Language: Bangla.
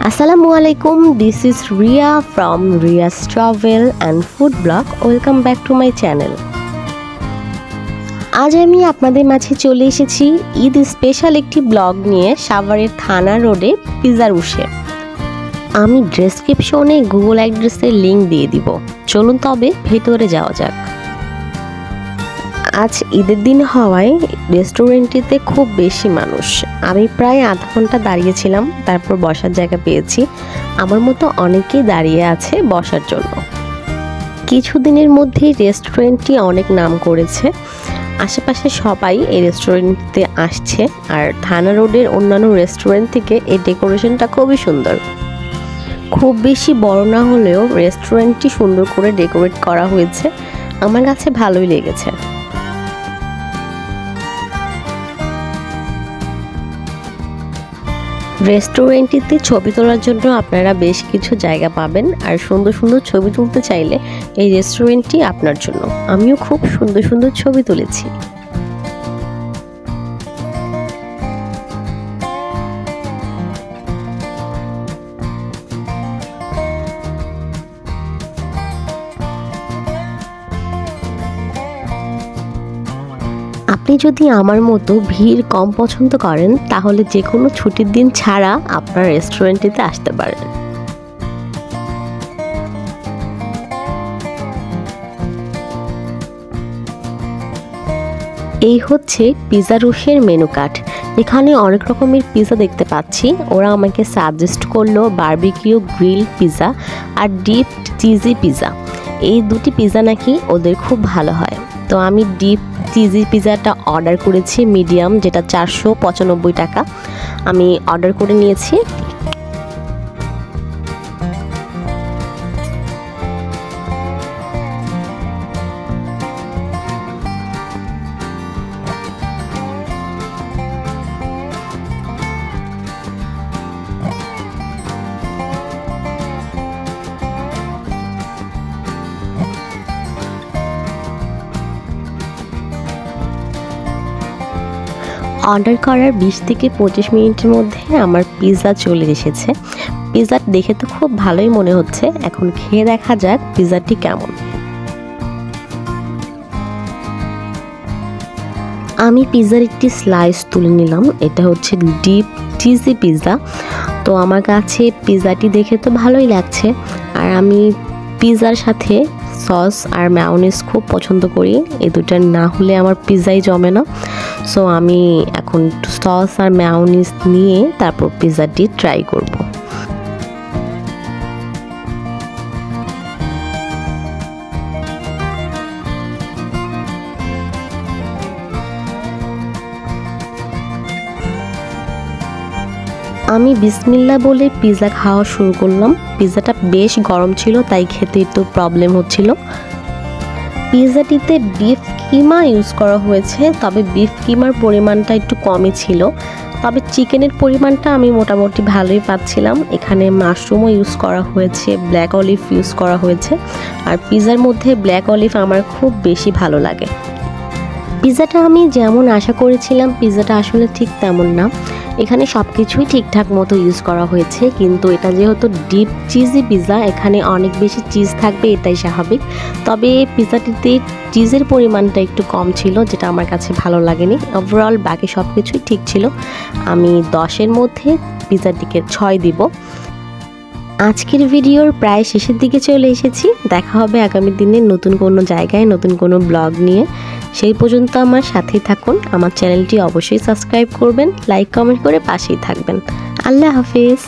Assalamualaikum, this is Reya from Reya's Travel and Food Blog. Welcome back to my channel. আজ আমি আপনাদের মাঝে চলে এসেছি ঈদ স্পেশাল একটি ব্লগ নিয়ে সাভারের থানা রোডে পিৎজা রুশে। আমি ডেসক্রিপশনে গুগল অ্যাড্রেসের লিংক দিয়ে দিব। চলুন তবে ভেতরে যাওয়া যাক। আজ ঈদের দিন হওয়ায় রেস্টুরেন্টটিতে খুব বেশি মানুষ। আমি প্রায় আধা ঘন্টা দাঁড়িয়েছিলাম, তারপর বসার জায়গা পেয়েছি। আমার মতো অনেকেই দাঁড়িয়ে আছে বসার জন্য। কিছুদিনের মধ্যেই রেস্টুরেন্টটি অনেক নাম করেছে। আশেপাশে সবাই এই রেস্টুরেন্টে আসছে, আর থানা রোডের অন্যান্য রেস্টুরেন্ট থেকে এই ডেকোরেশনটা খুবই সুন্দর। খুব বেশি বড় না হলেও রেস্টুরেন্টটি সুন্দর করে ডেকোরেট করা হয়েছে, আমার কাছে ভালোই লেগেছে। রেস্টুরেন্টটিতে ছবি তোলার জন্য আপনারা বেশ কিছু জায়গা পাবেন, আর সুন্দর সুন্দর ছবি তুলতে চাইলে এই রেস্টুরেন্টটি আপনার জন্য। আমিও খুব সুন্দর সুন্দর ছবি তুলেছি। আপনি যদি আমার মতো ভিড় কম পছন্দ করেন, তাহলে যে কোনো ছুটির দিন ছাড়া আপনার রেস্টুরেন্টটিতে আসতে পারেন। এই হচ্ছে পিৎজা রুশের মেনু কার্ড। এখানে অনেক রকমের পিৎজা দেখতে পাচ্ছি। ওরা আমাকে সাজেস্ট করলো বারবিকিউ গ্রিল পিৎজা আর ডিপ চিজি পিৎজা। এই দুটি পিৎজা নাকি ওদের খুব ভালো হয়। তো আমি ডিপ চিজি পিৎজাটা অর্ডার করেছি মিডিয়াম, যেটা 495 টাকা আমি অর্ডার করে নিয়েছি। অর্ডার করার 20 থেকে 25 মিনিটের মধ্যে আমার পিৎজা চলে এসেছে। পিৎজা দেখে তো খুব ভালোই মনে হচ্ছে, এখন খেয়ে দেখা যাক পিৎজাটি কেমন। আমি পিৎজার একটি স্লাইস তুলে নিলাম। এটা হচ্ছে ডিপ চিজি পিৎজা। তো আমার কাছে পিৎজাটি দেখে তো ভালোই লাগছে, আর আমি পিৎজার সাথে সস আর মায়োনিজ খুব পছন্দ করি। এই দুটো না হলে আমার পিৎজাই জমে না। সো আমি এখন সস আর মায়োনিজ নিয়ে তারপর পিৎজাটি ট্রাই করব। আমি বিসমিল্লাহ বলে পিৎজা খাওয়া শুরু করলাম। পিৎজাটা বেশ গরম ছিল, তাই খেতে একটু প্রবলেম হচ্ছিল। পিৎজাটিতে বিফ কিমা ইউজ করা হয়েছে, তবে বিফ কিমার পরিমাণটা একটু কমই ছিল। তবে চিকেনের পরিমাণটা আমি মোটামুটি ভালোই পাচ্ছিলাম। এখানে মাশরুমও ইউজ করা হয়েছে, ব্ল্যাক অলিভ ইউজ করা হয়েছে। আর পিৎজার মধ্যে ব্ল্যাক অলিভ আমার খুব বেশি ভালো লাগে। পিৎজাটা আমি যেমন আশা করেছিলাম পিৎজাটা আসলে ঠিক তেমন না। এখানে সব কিছুই ঠিকঠাক মতো ইউজ করা হয়েছে, কিন্তু এটা যেহেতু ডিপ চিজি পিৎজা, এখানে অনেক বেশি চিজ থাকবে, এটাই স্বাভাবিক। তবে পিৎজাটিতে চিজের পরিমাণটা একটু কম ছিল, যেটা আমার কাছে ভালো লাগেনি। ওভারঅল বাকি সব কিছুই ঠিক ছিল। আমি 10-এর মধ্যে পিৎজাটিকে 6 দিব। আজকের ভিডিওর প্রায় শেষের দিকে চলে এসেছি। দেখা হবে আগামী দিনে নতুন কোনো জায়গায় নতুন কোনো ব্লগ নিয়ে। সেই পর্যন্ত আমার সাথেই থাকুন। আমার চ্যানেলটি অবশ্যই সাবস্ক্রাইব করবেন, লাইক কমেন্ট করে পাশেই থাকবেন। আল্লাহ হাফেজ।